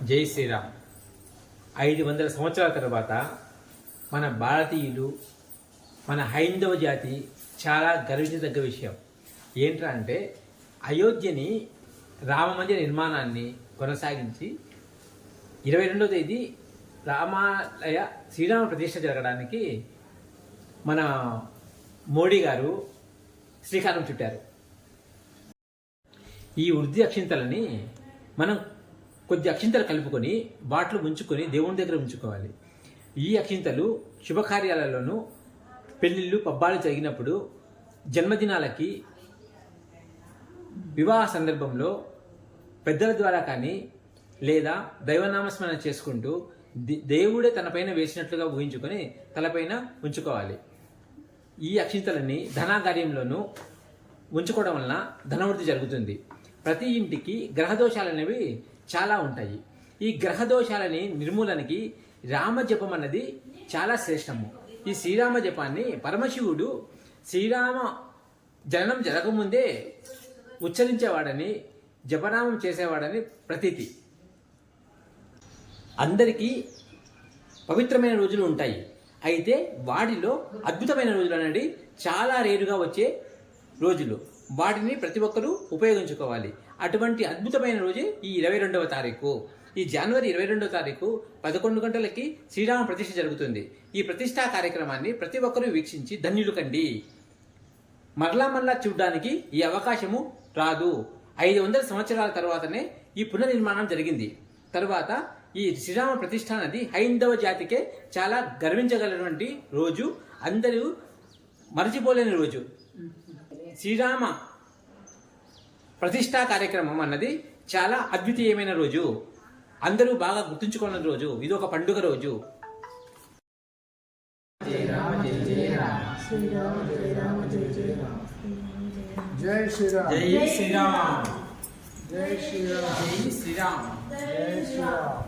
జై శ్రీరామ్. 500 సంవత్సరాల తర్వాత మన భారతీయులు, మన హైందవ జాతి చాలా గర్వించదగ్గ విషయం ఏంట్రా అంటే, అయోధ్యని రామ మందిర నిర్మాణాన్ని కొనసాగించి 22వ తేదీ రామాలయ శ్రీరామ ప్రతిష్ఠ జరగడానికి మన మోడీ గారు శ్రీకారం చుట్టారు. ఈ వృద్ధి అక్షింతలని మనం కొద్ది అక్షింతలు కలుపుకొని బాటలు ముంచుకొని దేవుని దగ్గర ఉంచుకోవాలి. ఈ అక్షింతలు శుభకార్యాలలోనూ, పెళ్ళిళ్ళు, పబ్బాలు జరిగినప్పుడు, జన్మదినాలకి, వివాహ సందర్భంలో పెద్దల ద్వారా కానీ లేదా దైవనామస్మరణ చేసుకుంటూ దేవుడే తనపైన వేసినట్లుగా ఊహించుకొని తలపైన ఉంచుకోవాలి. ఈ అక్షింతలని ధనాగార్యంలోనూ ఉంచుకోవడం వలన ధనవృద్ధి జరుగుతుంది. ప్రతి ఇంటికి గ్రహదోషాలు అనేవి చాలా ఉంటాయి. ఈ గ్రహదోషాలని నిర్మూలనకి రామజపం అన్నది చాలా శ్రేష్టము. ఈ శ్రీరామ జపాన్ని పరమశివుడు శ్రీరామ జననం జరగముందే ఉచ్చరించేవాడని, జపనామం చేసేవాడని ప్రతీతి. అందరికీ పవిత్రమైన రోజులు ఉంటాయి. అయితే వాటిలో అద్భుతమైన రోజులు అనేది చాలా రేరుగా వచ్చే రోజులు. వాటిని ప్రతి ఒక్కరూ ఉపయోగించుకోవాలి. అటువంటి అద్భుతమైన రోజే ఈ 22వ తారీఖు. ఈ జనవరి 22వ తారీఖు 11 గంటలకి శ్రీరామ ప్రతిష్ఠ జరుగుతుంది. ఈ ప్రతిష్ఠా కార్యక్రమాన్ని ప్రతి ఒక్కరూ వీక్షించి ధన్యులు కండి. మరలా చూడడానికి ఈ అవకాశము రాదు. 500 సంవత్సరాల తర్వాతనే ఈ పునర్నిర్మాణం జరిగింది. తర్వాత ఈ శ్రీరామ ప్రతిష్ఠ అనేది హైందవ జాతికే చాలా గర్వించగలటువంటి రోజు, అందరూ మరచిపోలేని రోజు. శ్రీరామ ప్రతిష్ఠా కార్యక్రమం అన్నది చాలా అద్వితీయమైన రోజు, అందరూ బాగా గుర్తుంచుకున్న రోజు. ఇది ఒక పండుగ రోజు. జై రామ జై జయ రామ, శ్రీరామ జయ రామ జయ జయ రామ, జై శ్రీరామ్, జై శ్రీరామ్, జై శ్రీరామ్, జై శ్రీరామ్, జై శ్రీరామ్.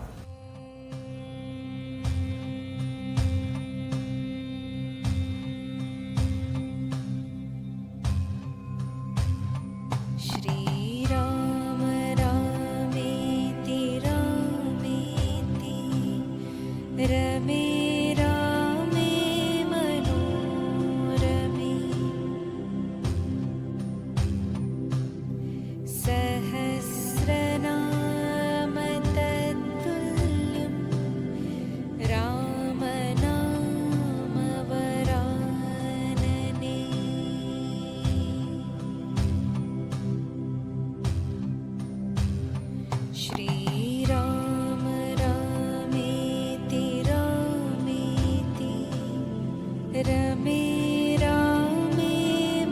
रमे रामे मनोरमे सहस्रनाम तत्तुल्यं रामनाम वरानने रमे रामे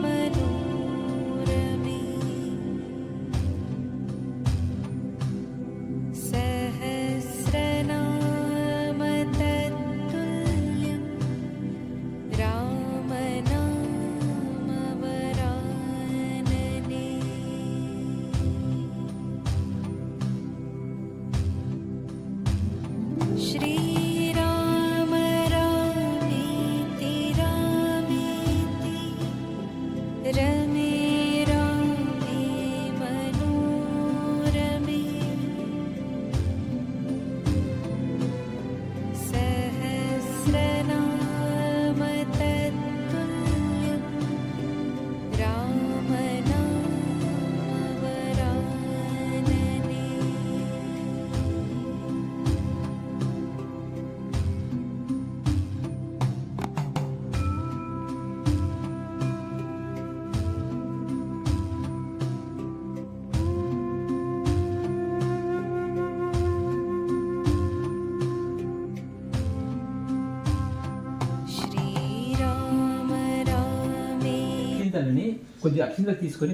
मनोरमे सहस्रनाम तत्तुल्यं रामनाम वरानने श्री रमे रामे मनोरमे सहस्रनाम तत्तुल्यं रामनाम वरानने కొద్ది అక్షింతలు తీసుకొని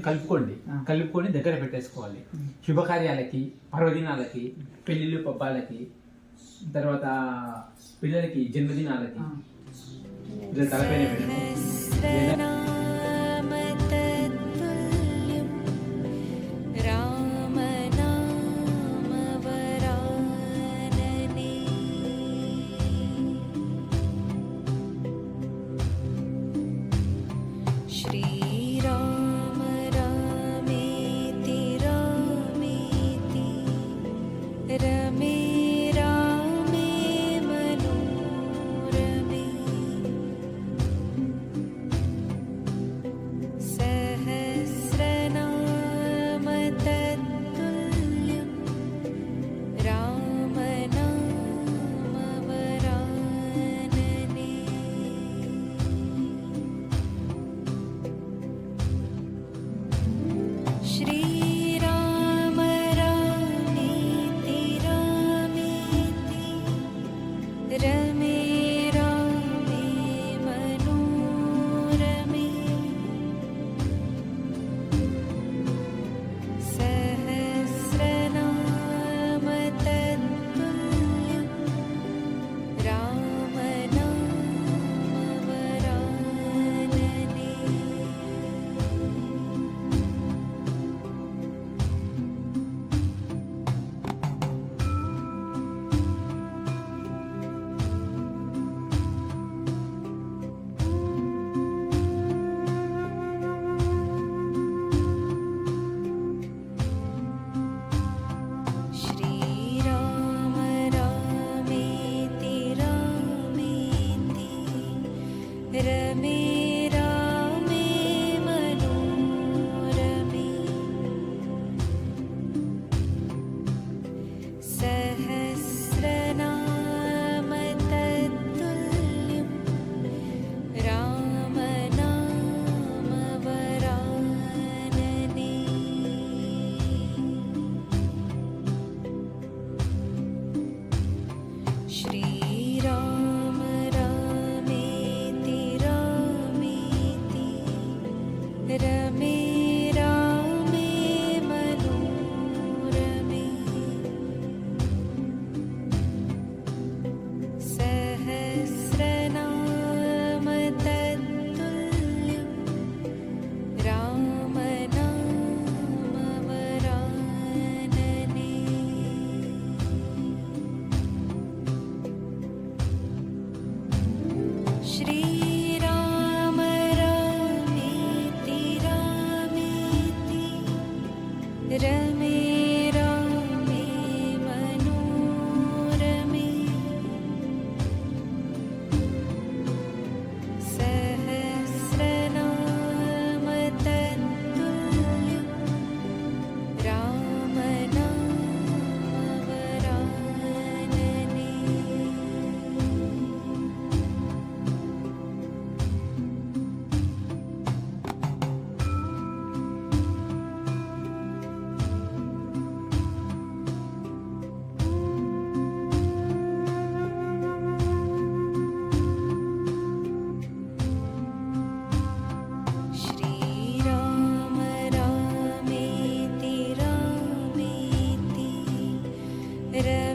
కలుపుకొని దగ్గర పెట్టేసుకోవాలి. శుభకార్యాలకి, పర్వదినాలకి, పెళ్లిళ్ళు, పబ్బాలకి, తర్వాత పిల్లలకి జన్మదినాలకి తలపైన పెట్టడం. श्रीराम रामेति रामेति रमे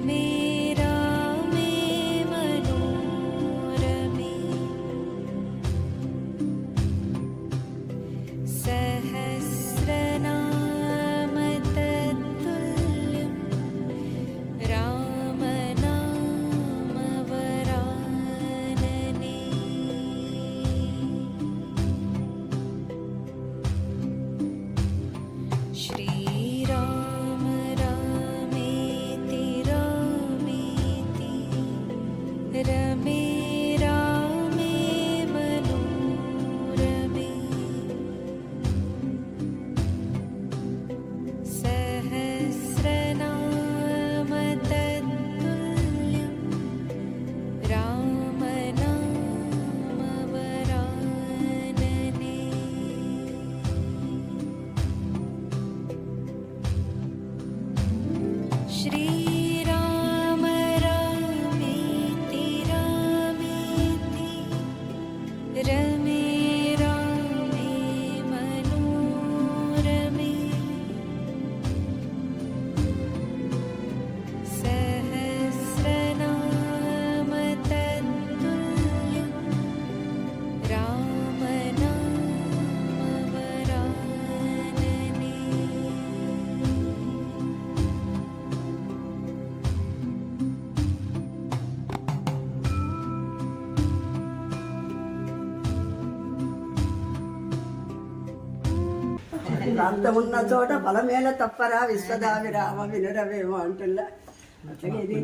रमे रामे मनोरमे सहस्रनाम तत्तुल्यं रामनामवरानने श्रीराम रामेति रामेति रमे रामे मनोरमे सहस्रनाम तत्तुल्यं रामनामवरानने श्रीराम रामेति रामेति रमे रामे मनोरमे सहस्रनाम तत्तुल्यं रामनामवरानने ప్రాంతమున్న చోట ఫలమేల తప్పరా విశ్వదావిరామ వినురవేమో అంటున్నా అట్లాగే ఇది